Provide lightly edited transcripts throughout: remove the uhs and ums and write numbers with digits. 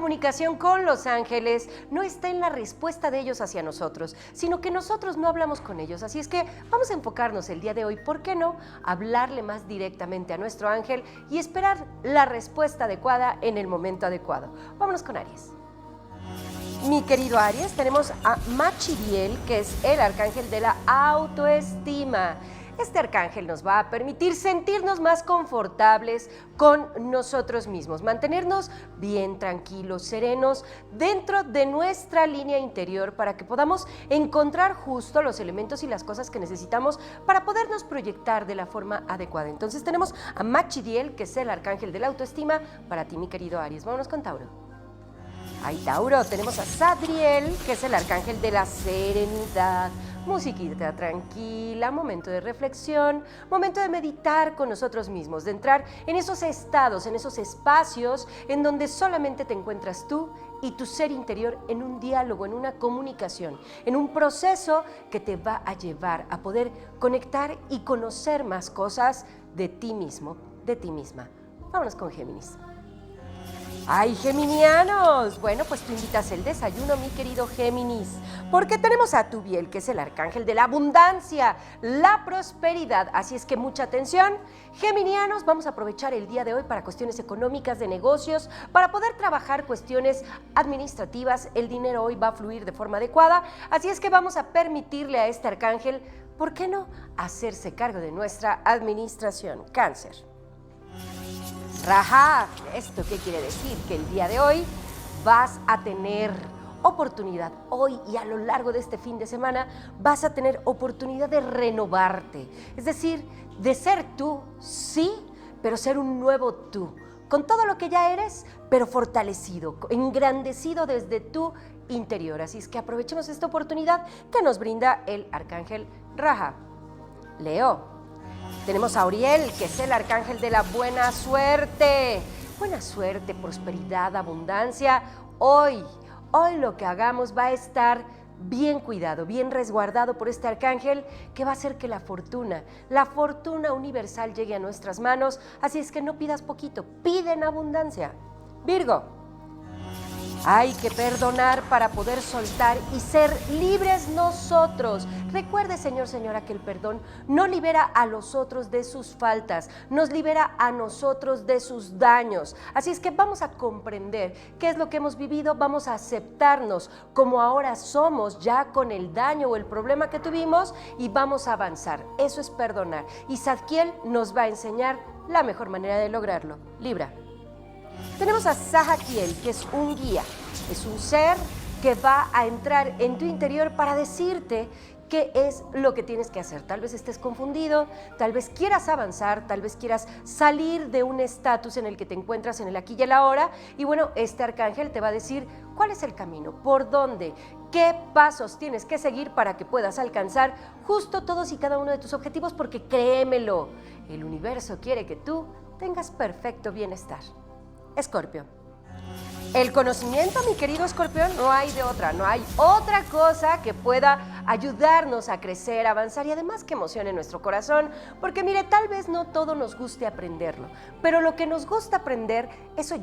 comunicación con los ángeles no está en la respuesta de ellos hacia nosotros, sino que nosotros no hablamos con ellos. Así es que vamos a enfocarnos el día de hoy, ¿por qué no?, hablarle más directamente a nuestro ángel y esperar la respuesta adecuada en el momento adecuado. Vámonos con Aries. Mi querido Aries, tenemos a Machidiel, que es el arcángel de la autoestima. Este arcángel nos va a permitir sentirnos más confortables con nosotros mismos, mantenernos bien tranquilos, serenos dentro de nuestra línea interior para que podamos encontrar justo los elementos y las cosas que necesitamos para podernos proyectar de la forma adecuada. Entonces tenemos a Machidiel, que es el arcángel de la autoestima, para ti, mi querido Aries. Vámonos con Tauro. Ay, Tauro, tenemos a Zadriel, que es el arcángel de la serenidad. Musiquita tranquila, momento de reflexión, momento de meditar con nosotros mismos, de entrar en esos estados, en esos espacios en donde solamente te encuentras tú y tu ser interior en un diálogo, en una comunicación, en un proceso que te va a llevar a poder conectar y conocer más cosas de ti mismo, de ti misma. Vámonos con Géminis. ¡Ay, geminianos! Bueno, pues tú invitas el desayuno, mi querido Géminis, porque tenemos a Tubiel, que es el arcángel de la abundancia, la prosperidad. Así es que mucha atención, geminianos, vamos a aprovechar el día de hoy para cuestiones económicas, de negocios, para poder trabajar cuestiones administrativas. El dinero hoy va a fluir de forma adecuada, así es que vamos a permitirle a este arcángel, ¿por qué no?, hacerse cargo de nuestra administración. Cáncer. Raja, ¿esto qué quiere decir? Que el día de hoy vas a tener oportunidad, hoy y a lo largo de este fin de semana, vas a tener oportunidad de renovarte, es decir, de ser tú, sí, pero ser un nuevo tú, con todo lo que ya eres, pero fortalecido, engrandecido desde tu interior. Así es que aprovechemos esta oportunidad que nos brinda el arcángel Raja. Leo. Tenemos a Uriel, que es el arcángel de la buena suerte. Buena suerte, prosperidad, abundancia. Hoy lo que hagamos va a estar bien cuidado, bien resguardado por este arcángel, que va a hacer que la fortuna universal llegue a nuestras manos. Así es que no pidas poquito, pide en abundancia. Virgo. Hay que perdonar para poder soltar y ser libres nosotros. Recuerde, señor, señora, que el perdón no libera a los otros de sus faltas, nos libera a nosotros de sus daños. Así es que vamos a comprender qué es lo que hemos vivido, vamos a aceptarnos como ahora somos, ya con el daño o el problema que tuvimos, y vamos a avanzar. Eso es perdonar. Y Zadkiel nos va a enseñar la mejor manera de lograrlo. Libra. Tenemos a Sahakiel, que es un guía, es un ser que va a entrar en tu interior para decirte qué es lo que tienes que hacer. Tal vez estés confundido, tal vez quieras avanzar, tal vez quieras salir de un estatus en el que te encuentras en el aquí y el ahora. Y bueno, este arcángel te va a decir cuál es el camino, por dónde, qué pasos tienes que seguir para que puedas alcanzar justo todos y cada uno de tus objetivos, porque créemelo, el universo quiere que tú tengas perfecto bienestar. Escorpio. El conocimiento, mi querido Escorpión, no hay de otra, no hay otra cosa que pueda ayudarnos a crecer, avanzar y además que emocione nuestro corazón, porque mire, tal vez no todo nos guste aprenderlo, pero lo que nos gusta aprender, eso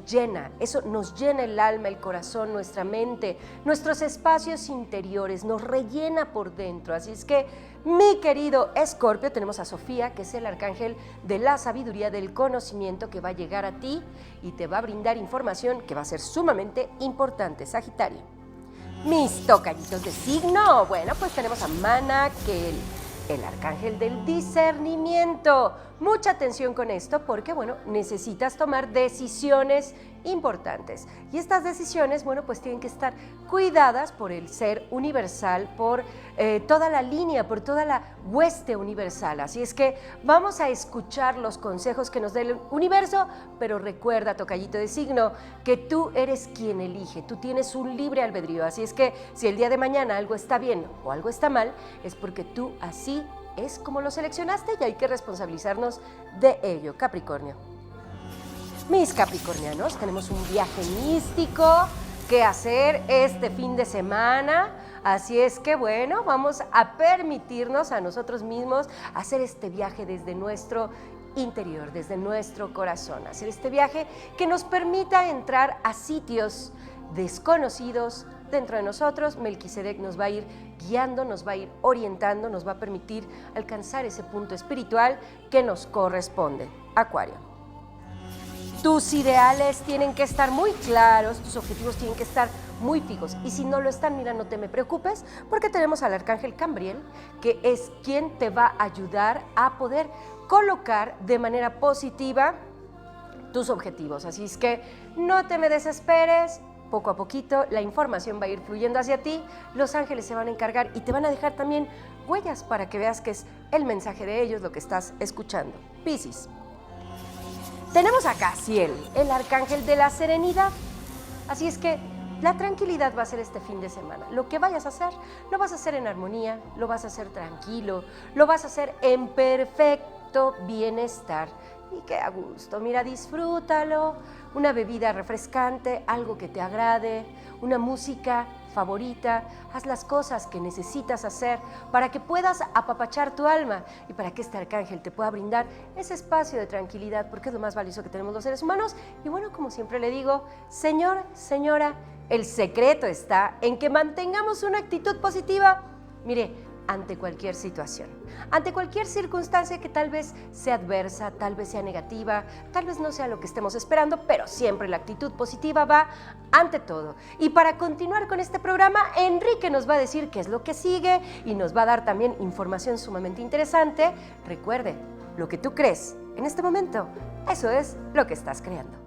nos llena el alma, el corazón, nuestra mente, nuestros espacios interiores, nos rellena por dentro. Así es que, mi querido Escorpio, tenemos a Sofía, que es el arcángel de la sabiduría, del conocimiento, que va a llegar a ti y te va a brindar información que va a ser sumamente importante. Sagitario. Mis tocayitos de signo. Bueno, pues tenemos a Manakel, el arcángel del discernimiento. Mucha atención con esto porque, bueno, necesitas tomar decisiones importantes. Y estas decisiones, bueno, pues tienen que estar cuidadas por el ser universal, por toda la línea, por toda la hueste universal. Así es que vamos a escuchar los consejos que nos dé el universo, pero recuerda, tocayito de signo, que tú eres quien elige, tú tienes un libre albedrío. Así es que si el día de mañana algo está bien o algo está mal, es porque tú así es como lo seleccionaste y hay que responsabilizarnos de ello. Capricornio. Mis capricornianos, tenemos un viaje místico que hacer este fin de semana, así es que bueno, vamos a permitirnos a nosotros mismos hacer este viaje desde nuestro interior, desde nuestro corazón, hacer este viaje que nos permita entrar a sitios desconocidos dentro de nosotros. Melquisedec nos va a ir guiando, nos va a ir orientando, nos va a permitir alcanzar ese punto espiritual que nos corresponde. Acuario. Tus ideales tienen que estar muy claros, tus objetivos tienen que estar muy fijos. Y si no lo están, mira, no te me preocupes, porque tenemos al arcángel Cambriel, que es quien te va a ayudar a poder colocar de manera positiva tus objetivos. Así es que no te me desesperes, poco a poquito la información va a ir fluyendo hacia ti, los ángeles se van a encargar y te van a dejar también huellas para que veas que es el mensaje de ellos lo que estás escuchando. Piscis. Tenemos a Casiel, el arcángel de la serenidad. Así es que la tranquilidad va a ser este fin de semana. Lo que vayas a hacer, lo vas a hacer en armonía, lo vas a hacer tranquilo, lo vas a hacer en perfecto bienestar. Y qué a gusto, mira, disfrútalo, una bebida refrescante, algo que te agrade, una música favorita, haz las cosas que necesitas hacer para que puedas apapachar tu alma y para que este arcángel te pueda brindar ese espacio de tranquilidad, porque es lo más valioso que tenemos los seres humanos. Y bueno, como siempre le digo, señor, señora, el secreto está en que mantengamos una actitud positiva, mire, ante cualquier situación, ante cualquier circunstancia que tal vez sea adversa, tal vez sea negativa, tal vez no sea lo que estemos esperando, pero siempre la actitud positiva va ante todo. Y para continuar con este programa, Enrique nos va a decir qué es lo que sigue y nos va a dar también información sumamente interesante. Recuerde, lo que tú crees en este momento, eso es lo que estás creando.